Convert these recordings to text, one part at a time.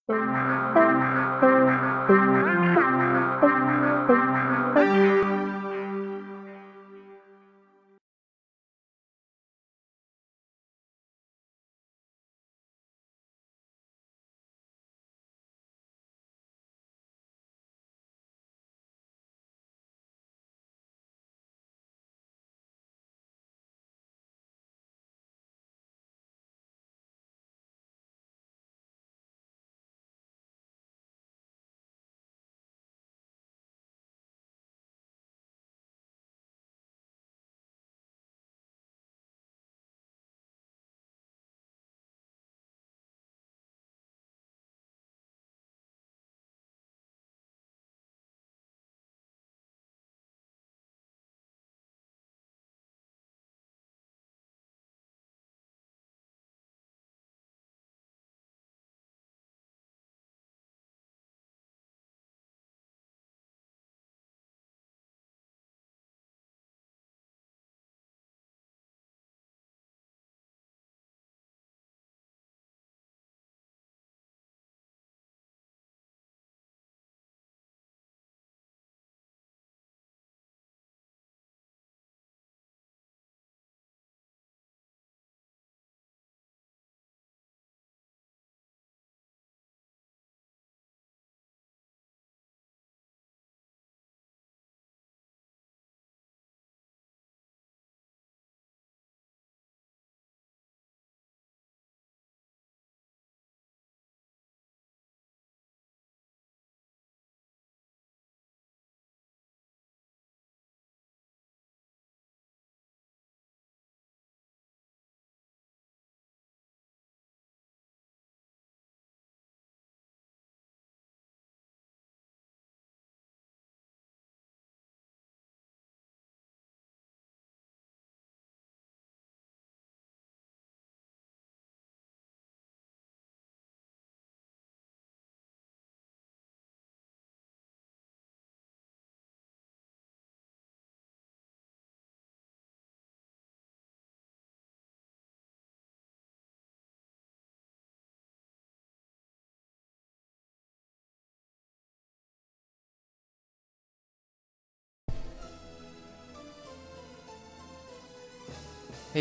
Hey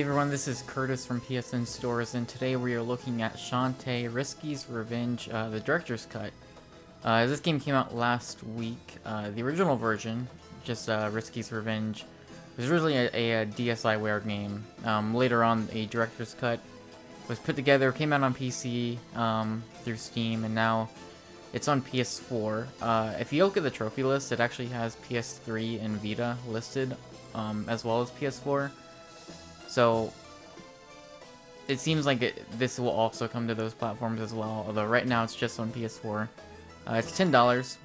everyone, this is Curtis from PSN Stores, and today we are looking at Shantae Risky's Revenge, the Director's Cut. This game came out last week. The original version, just Risky's Revenge, was originally a DSiWare game. Later on, a Director's Cut was put together, came out on PC through Steam, and now it's on PS4. If you look at the trophy list, it actually has PS3 and Vita listed, as well as PS4. So it seems like this will also come to those platforms as well, although right now it's just on PS4. It's $10.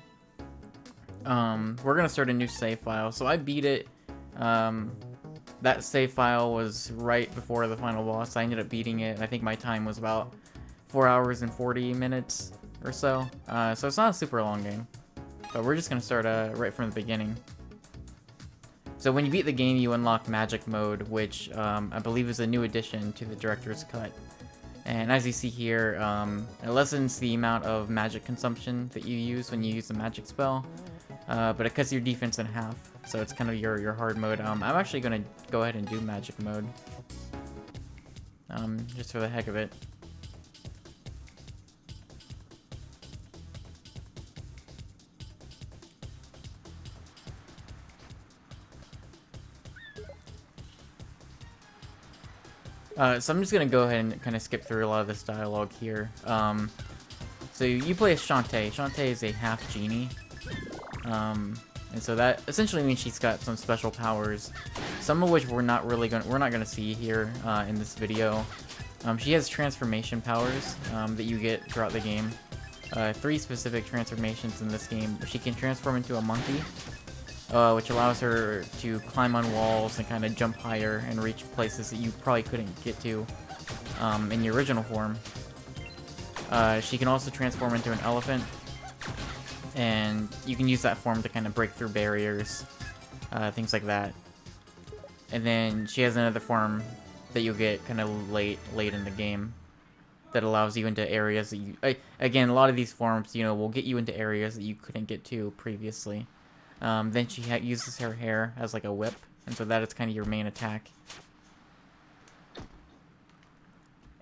We're gonna start a new save file. So I beat it. That save file was right before the final boss. I ended up beating it. I think my time was about 4 hours and 40 minutes or so. So it's not a super long game. But we're just gonna start right from the beginning. So when you beat the game, you unlock Magic Mode, which I believe is a new addition to the Director's Cut. And as you see here, it lessens the amount of magic consumption that you use when you use the magic spell, but it cuts your defense in half, so it's kind of your hard mode. I'm actually going to go ahead and do Magic Mode, just for the heck of it. So I'm just going to go ahead and kind of skip through a lot of this dialogue here. So you play as Shantae. Shantae is a half genie. And so that essentially means she's got some special powers, some of which we're not gonna see here in this video. She has transformation powers that you get throughout the game. 3 specific transformations in this game. She can transform into a monkey, which allows her to climb on walls and kind of jump higher and reach places that you probably couldn't get to in your original form. She can also transform into an elephant, and you can use that form to kind of break through barriers, things like that. And then she has another form that you'll get kind of late in the game. that allows you into areas that you... again, a lot of these forms, you know, will get you into areas that you couldn't get to previously. Then she uses her hair as like a whip, and so that is kind of your main attack.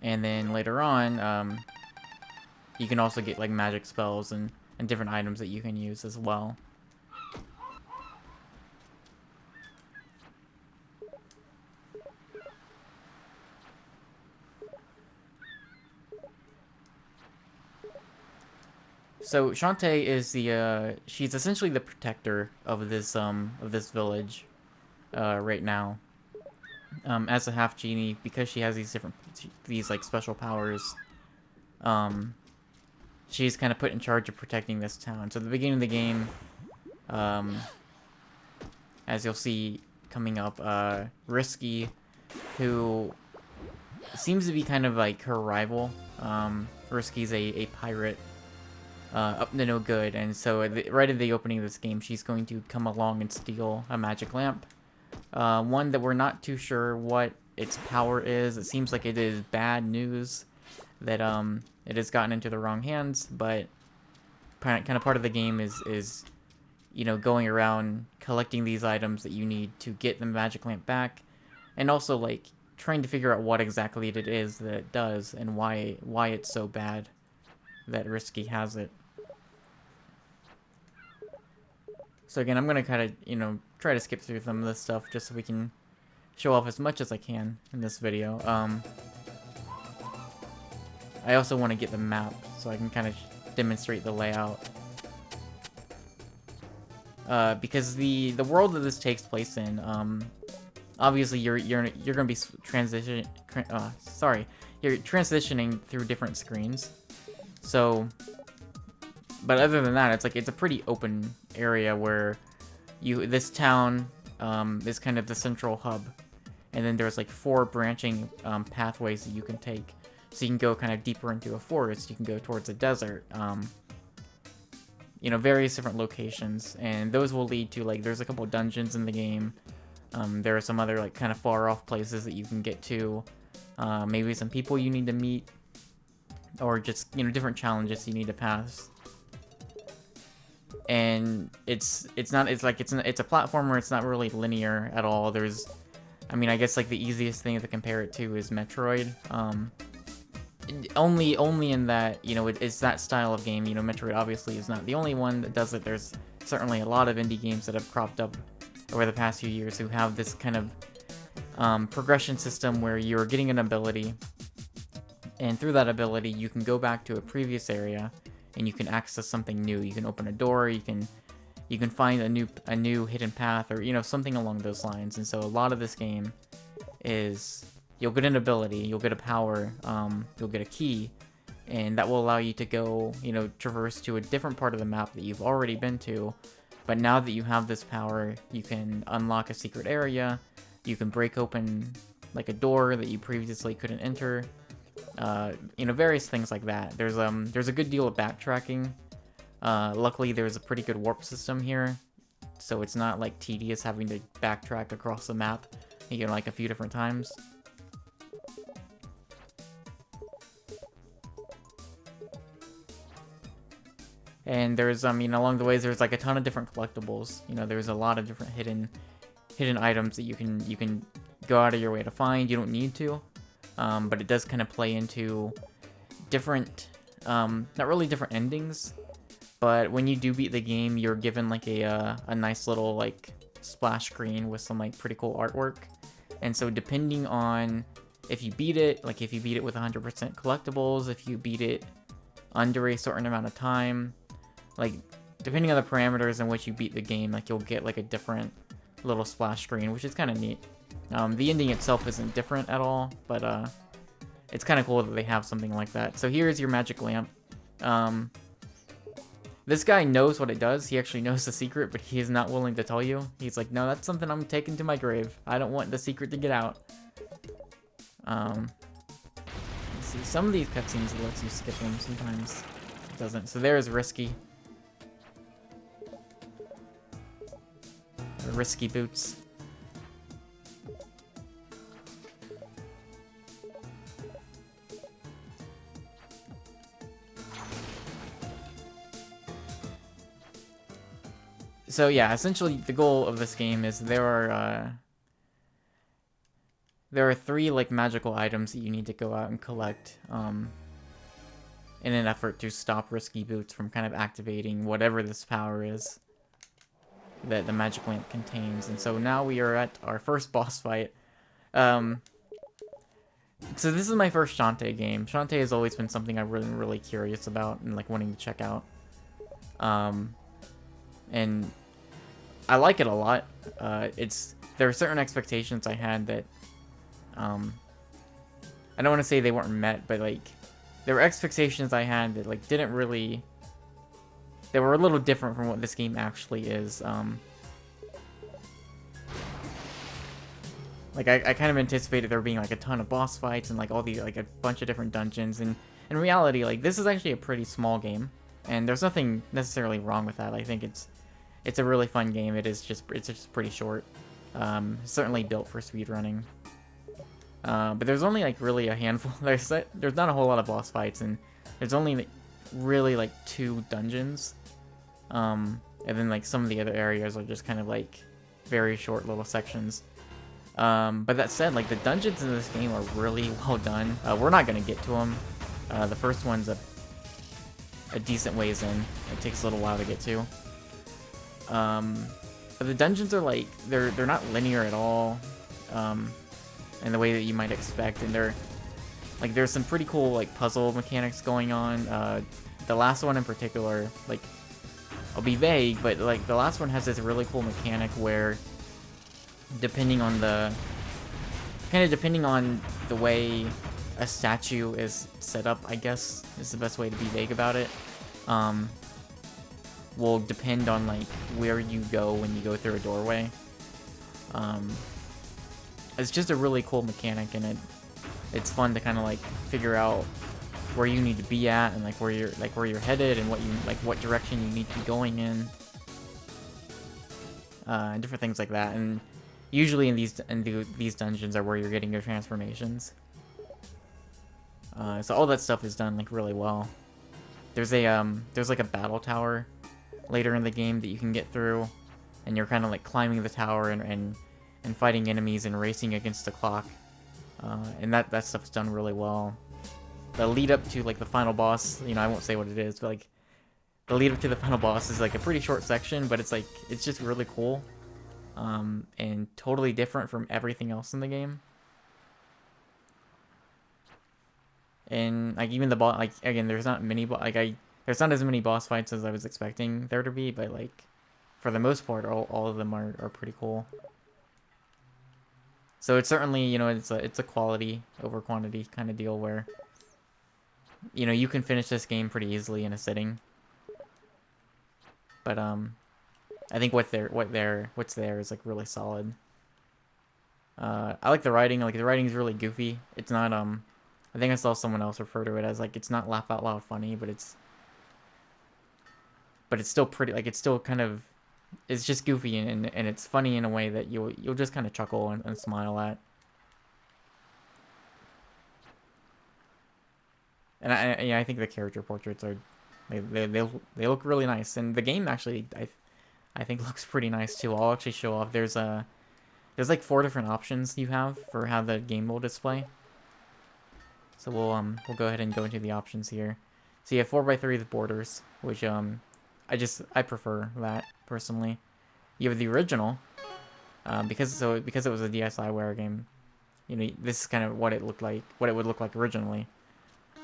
And then later on, you can also get like magic spells and different items that you can use as well. So Shantae is the she's essentially the protector of this village right now. As a half genie, because she has these like special powers, she's kind of put in charge of protecting this town. So at the beginning of the game, as you'll see coming up, Risky, who seems to be kind of like her rival. Risky's a pirate, up to no good, and so right at the opening of this game, she's going to come along and steal a magic lamp. One that we're not too sure what its power is. It seems like it is bad news that it has gotten into the wrong hands, but kind of part of the game is you know, going around collecting these items that you need to get the magic lamp back, and also like trying to figure out what exactly it is that it does and why it's so bad that Risky has it. So again, I'm gonna kind of, you know, try to skip through some of this stuff just so we can show off as much as I can in this video. I also want to get the map so I can kind of demonstrate the layout. Because the world that this takes place in, obviously you're gonna be you're transitioning through different screens. So, but other than that, it's a pretty open area where this town is kind of the central hub, and then there's like 4 branching pathways that you can take. So you can go kind of deeper into a forest, you can go towards a desert, you know, various different locations, and those will lead to, like, there's a couple dungeons in the game. There are some other like kind of far off places that you can get to, maybe some people you need to meet, or just, you know, different challenges you need to pass. And it's a platformer. It's not really linear at all. I mean, I guess like the easiest thing to compare it to is Metroid. Only in that, you know, it's that style of game. You know, Metroid obviously is not the only one that does it. There's certainly a lot of indie games that have cropped up over the past few years who have this kind of progression system where you're getting an ability, and through that ability you can go back to a previous area and you can access something new. You can open a door, you can find a new hidden path, or, you know, something along those lines. And so a lot of this game is, you'll get an ability, you'll get a power, you'll get a key, and that will allow you to go, you know, traverse to a different part of the map that you've already been to. But now that you have this power, you can unlock a secret area, you can break open like a door that you previously couldn't enter, you know, various things like that. There's a good deal of backtracking. Luckily there's a pretty good warp system here, so it's not like tedious having to backtrack across the map, you know, like a few different times. And there's, you know, along the ways there's like a ton of different collectibles. You know, there's a lot of different hidden items that you can go out of your way to find. You don't need to, but it does kind of play into different, not really different endings, but when you do beat the game, you're given like a nice little like splash screen with some like pretty cool artwork. And so depending on if you beat it, like if you beat it with 100% collectibles, if you beat it under a certain amount of time, like depending on the parameters in which you beat the game, like you'll get like a different little splash screen, which is kind of neat. The ending itself isn't different at all, but it's kind of cool that they have something like that. So here's your magic lamp. This guy knows what it does. He actually knows the secret, but he is not willing to tell you. He's like, no, that's something I'm taking to my grave. I don't want the secret to get out. Let's see. Some of these cutscenes, it lets you skip them. Sometimes it doesn't. So there's Risky. Risky boots. So yeah, essentially the goal of this game is there are 3 like magical items that you need to go out and collect in an effort to stop Risky Boots from kind of activating whatever this power is that the magic lamp contains. And so now we are at our first boss fight. So this is my first Shantae game. Shantae has always been something I've been really curious about and like wanting to check out. And I like it a lot. There are certain expectations I had that I don't want to say they weren't met, but like there were expectations I had that like didn't really. They were a little different from what this game actually is. Like I kind of anticipated there being like a ton of boss fights and like all the like a bunch of different dungeons, and in reality, like this is actually a pretty small game, and there's nothing necessarily wrong with that. I think it's a really fun game. It's just pretty short. Certainly built for speedrunning. But there's only like really a handful. There's not a whole lot of boss fights, and there's only like, really like 2 dungeons. And then like some of the other areas are just kind of like very short little sections. But that said, like the dungeons in this game are really well done. We're not gonna get to them. The first one's a decent ways in. It takes a little while to get to. But the dungeons are like they're not linear at all, in the way that you might expect, and there's some pretty cool like puzzle mechanics going on. The last one in particular, like I'll be vague, but like the last one has this really cool mechanic where depending on the way a statue is set up, I guess is the best way to be vague about it, will depend on like where you go when you go through a doorway. It's just a really cool mechanic, and it's fun to kind of like figure out where you need to be at and like where you're headed and what direction you need to be going in, and different things like that. And usually in these dungeons are where you're getting your transformations. So all that stuff is done like really well. There's like a battle tower later in the game that you can get through, and you're kind of like climbing the tower and fighting enemies and racing against the clock. And that stuff's done really well. The lead up to like the final boss, I won't say what it is, but like the lead up to the final boss is like a pretty short section, but it's just really cool, and totally different from everything else in the game. And like even the boss, like again, there's not as many boss fights as I was expecting there to be, but like for the most part, all of them are pretty cool. So it's certainly, it's a quality over quantity kind of deal where, you can finish this game pretty easily in a sitting. But I think what's there is like really solid. I like the writing. Like the writing is really goofy. It's not I think I saw someone else refer to it as like it's not laugh out loud funny, but it's still pretty. Like it's still kind of. It's just goofy and it's funny in a way that you'll just kind of chuckle and smile at. And I think the character portraits are they look really nice, and the game actually I think looks pretty nice too. I'll actually show off. There's like 4 different options you have for how the game will display. So we'll go ahead and go into the options here. So you have 4x3 with borders, which I prefer that personally. You have the original, because it was a DSiWare game. This is kind of what it would look like originally.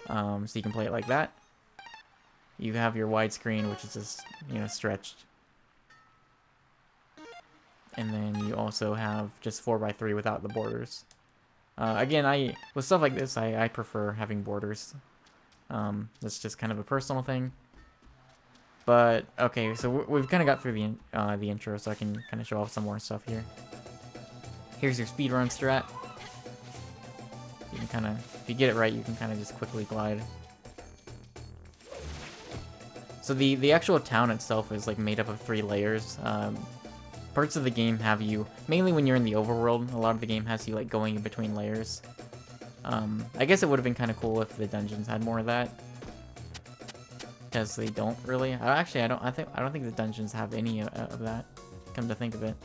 So you can play it like that. You have your widescreen, which is just stretched, and then you also have just 4x3 without the borders. Again, with stuff like this, I prefer having borders. That's just kind of a personal thing. But okay, so we've kind of got through the intro, so I can kind of show off some more stuff here. Here's your speedrun strat. You can kind of, if you get it right, you can kind of just quickly glide. So the actual town itself is like made up of 3 layers. Parts of the game have you, mainly when you're in the overworld, a lot of the game has you like going in between layers. I guess it would have been kind of cool if the dungeons had more of that. because they don't really. Actually, I don't think the dungeons have any of that. Come to think of it.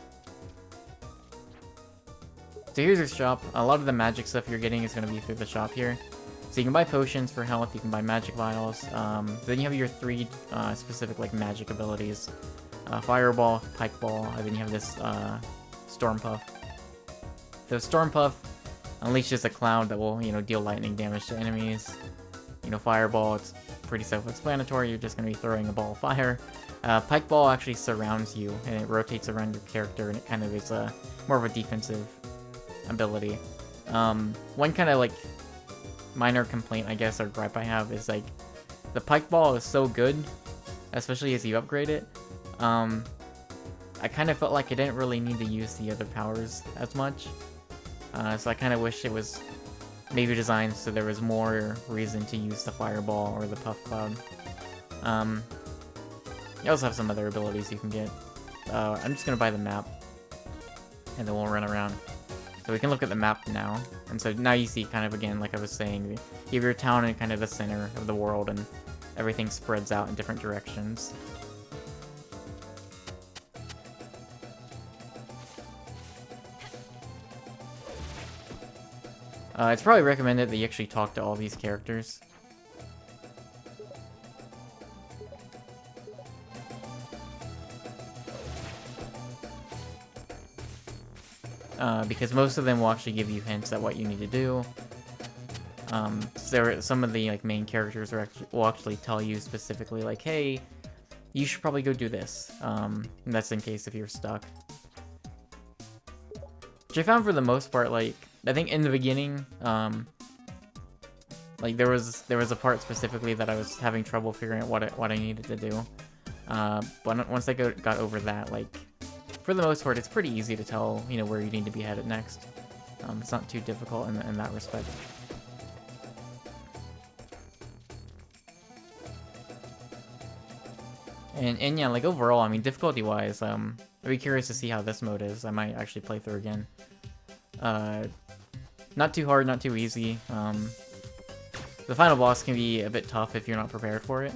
So here's your shop. A lot of the magic stuff you're getting is going to be through the shop here. So you can buy potions for health, you can buy magic vials. Then you have your 3 specific like magic abilities. Fireball, Pike Ball, and then you have this Storm Puff. So Storm Puff unleashes a cloud that will, you know, deal lightning damage to enemies. You know, Fireball, it's pretty self-explanatory, you're just going to be throwing a ball of fire. Pike Ball actually surrounds you, and it rotates around your character, and it kind of is more of a defensive ability. One kind of like minor complaint, I guess, or gripe I have is like the Pike Ball is so good, especially as you upgrade it. I kind of felt like I didn't really need to use the other powers as much. So I kind of wish it was maybe designed so there was more reason to use the Fireball or the Puff Cloud. You also have some other abilities you can get. I'm just gonna buy the map, and then we'll run around. So we can look at the map now, and so now you see kind of, again, like I was saying, you have your town in kind of the center of the world, and everything spreads out in different directions. It's probably recommended that you actually talk to all these characters. Because most of them will actually give you hints at what you need to do. So some of the like main characters will actually tell you specifically, like, hey, you should probably go do this. And that's in case if you're stuck. Which I found for the most part, like, I think in the beginning, like there was a part specifically that I was having trouble figuring out what I needed to do. But once I got over that, like, for the most part, it's pretty easy to tell, you know, where you need to be headed next. It's not too difficult in that respect. And yeah, like overall, I mean, difficulty-wise, I'd be curious to see how this mode is. I might actually play through again. Not too hard, not too easy. The final boss can be a bit tough if you're not prepared for it.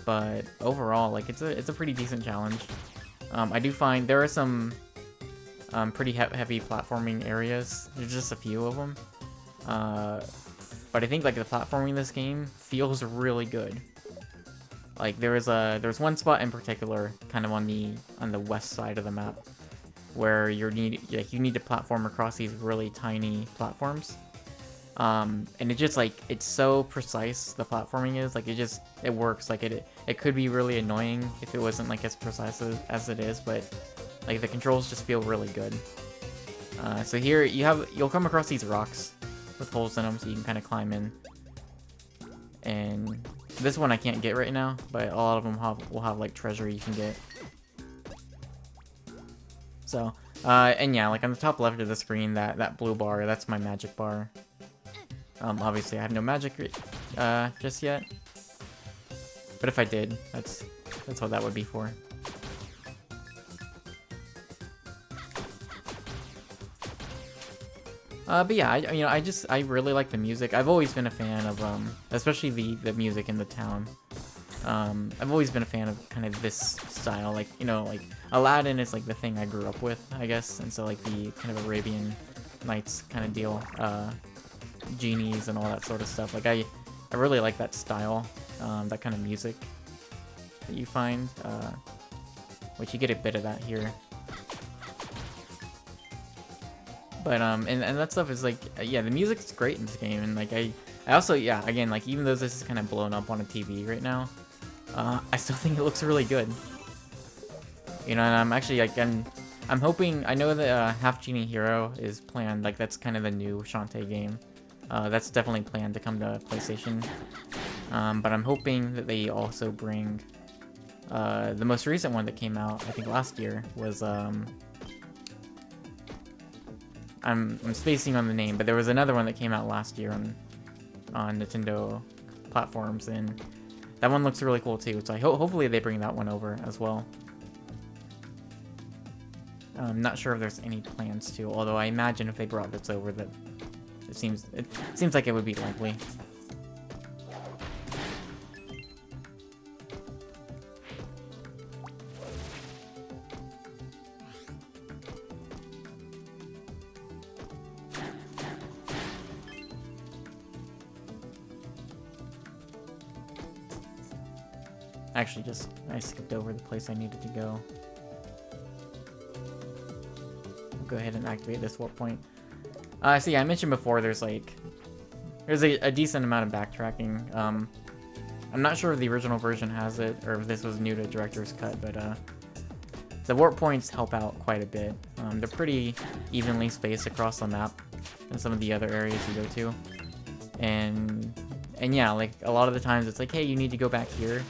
But overall, like, it's a pretty decent challenge. I do find there are some pretty heavy platforming areas. There's just a few of them. But I think like the platforming in this game feels really good. Like there's one spot in particular, kind of on the west side of the map, where you need to platform across these really tiny platforms. And it just like, it's so precise, the platforming is, like it works. Like it could be really annoying if it wasn't like as precise as it is, but like the controls just feel really good. So here you'll come across these rocks with holes in them, so you can kind of climb in. And this one I can't get right now, but a lot of them will have like treasure you can get. So, and yeah, like on the top left of the screen, that blue bar, that's my magic bar. Obviously I have no magic just yet, but if I did, that's what that would be for. But yeah, I really like the music. I've always been a fan of especially the music in the town. I've always been a fan of kind of this style, like, you know, like Aladdin is like the thing I grew up with, I guess, and so like the kind of Arabian Nights kind of deal, genies and all that sort of stuff. Like I really like that style, that kind of music that you find, which you get a bit of that here. But and that stuff is like, yeah, the music's great in this game, and like I also, yeah, again, like even though this is kind of blown up on a TV right now, I still think it looks really good. You know, and I'm actually like, I'm hoping, I know that Half Genie Hero is planned, like that's kind of the new Shantae game. That's definitely planned to come to PlayStation. But I'm hoping that they also bring the most recent one that came out, I think last year, was I'm spacing on the name, but there was another one that came out last year on Nintendo platforms, and that one looks really cool too. So hopefully they bring that one over as well. I'm not sure if there's any plans to, although I imagine if they brought this over, that it seems like it would be likely. Actually, I skipped over the place I needed to go. I'll go ahead and activate this warp point. So yeah, I mentioned before there's a decent amount of backtracking. I'm not sure if the original version has it or if this was new to Director's Cut, but the warp points help out quite a bit. They're pretty evenly spaced across the map in some of the other areas you go to. And yeah, like a lot of the times it's like, hey, you need to go back here,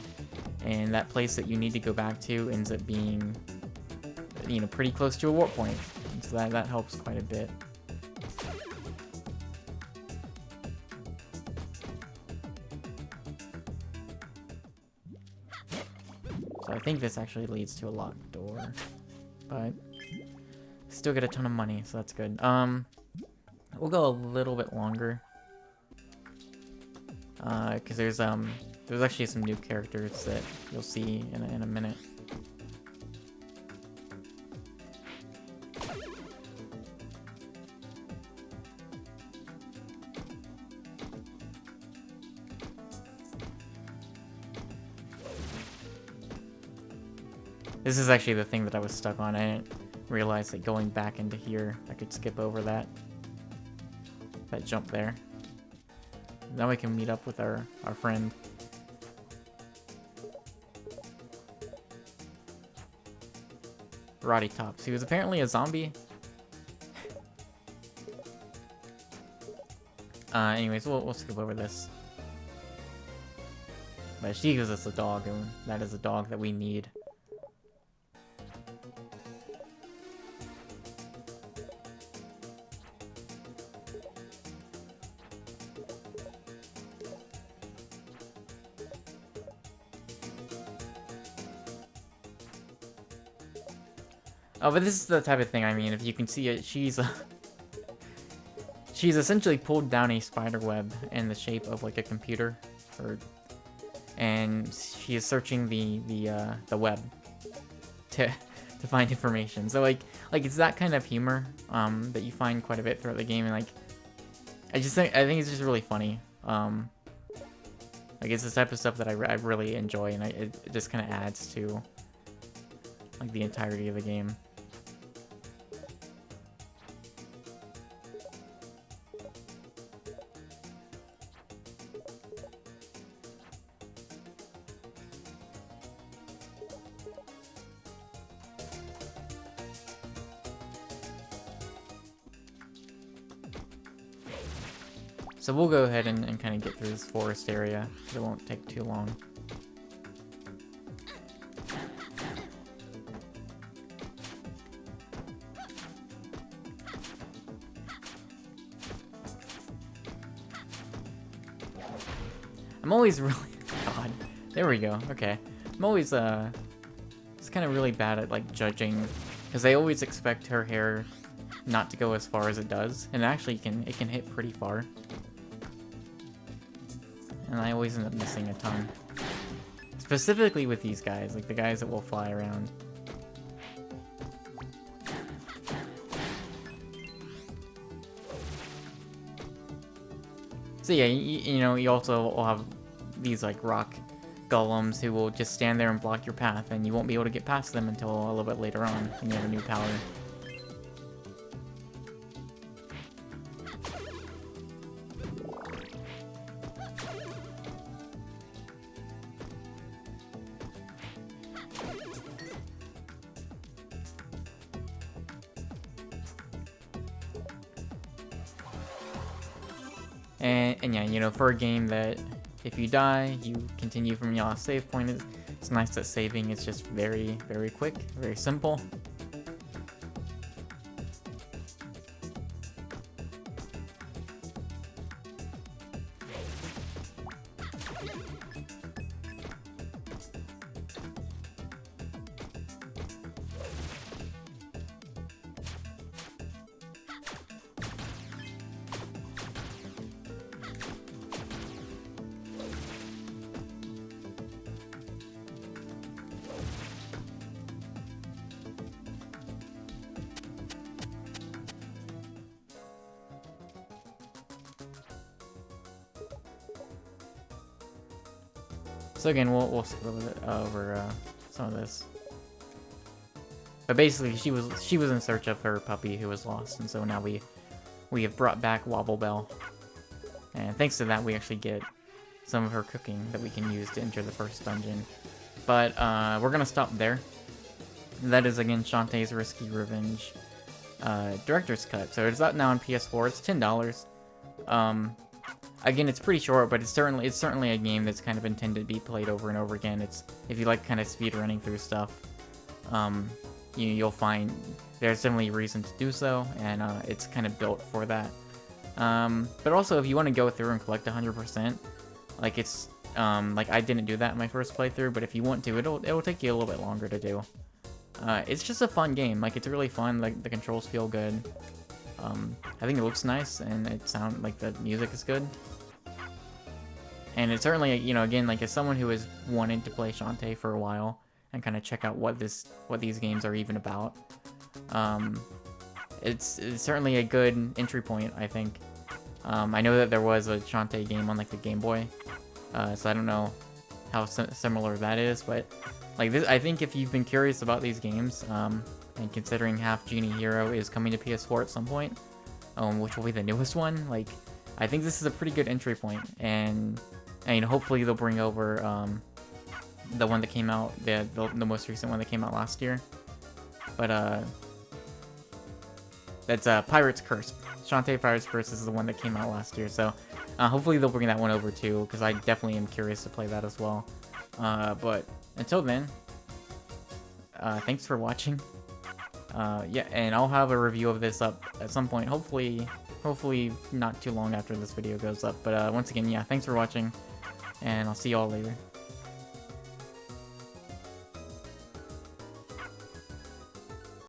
and that place that you need to go back to ends up being, you know, pretty close to a warp point. And so that helps quite a bit. So I think this actually leads to a locked door, but still get a ton of money, so that's good. We'll go a little bit longer, because there's actually some new characters that you'll see in a minute. This is actually the thing that I was stuck on. I didn't realize that going back into here, I could skip over that jump there. Now we can meet up with our friend. Roddy Tops. He was apparently a zombie. Anyways, we'll skip over this. But she gives us a dog, and that is a dog that we need. Oh, but this is the type of thing, I mean, if you can see it, she's essentially pulled down a spider web in the shape of like a computer, and she is searching the web to find information. So like it's that kind of humor that you find quite a bit throughout the game, and like I think it's just really funny. Like it's this type of stuff that I really enjoy, and it just kind of adds to like the entirety of the game. So we'll go ahead and kind of get through this forest area. It won't take too long. I'm always really... God. There we go. Okay. I'm always, just kind of really bad at, like, judging. Because I always expect her hair not to go as far as it does. And actually, it can hit pretty far. And I always end up missing a ton. Specifically with these guys, like the guys that will fly around. So yeah, you know, you also will have these like rock golems who will just stand there and block your path, and you won't be able to get past them until a little bit later on when you have a new power. And yeah, you know, for a game that if you die, you continue from your last save point, it's nice that saving is just very, very quick, very simple. So again, we'll skip over some of this. But basically, she was in search of her puppy who was lost, and so now we have brought back Wobble Bell, and thanks to that, we actually get some of her cooking that we can use to enter the first dungeon. But we're gonna stop there. That is again Shantae's Risky Revenge Director's Cut. So it's out now on PS4. It's $10. Again, it's pretty short, but it's certainly a game that's kind of intended to be played over and over again. It's if you like kind of speed running through stuff, you'll find there's definitely a reason to do so, and it's kind of built for that. But also, if you want to go through and collect 100%, like it's like I didn't do that in my first playthrough, but if you want to, it'll take you a little bit longer to do. It's just a fun game. Like it's really fun. Like the controls feel good. I think it looks nice, and it sounds like the music is good. And it's certainly, you know, again, like as someone who has wanted to play Shantae for a while and kind of check out what these games are even about, it's certainly a good entry point, I think. I know that there was a Shantae game on like the Game Boy, so I don't know how similar that is, but like this, I think if you've been curious about these games, and considering Half Genie Hero is coming to PS4 at some point, which will be the newest one, like I think this is a pretty good entry point, and hopefully they'll bring over the one that came out, the most recent one that came out last year. But that's Pirate's Curse. Shantae Pirate's Curse is the one that came out last year, so hopefully they'll bring that one over too, because I definitely am curious to play that as well. But until then, thanks for watching. Yeah, and I'll have a review of this up at some point, hopefully not too long after this video goes up. But once again, yeah, thanks for watching, and I'll see you all later.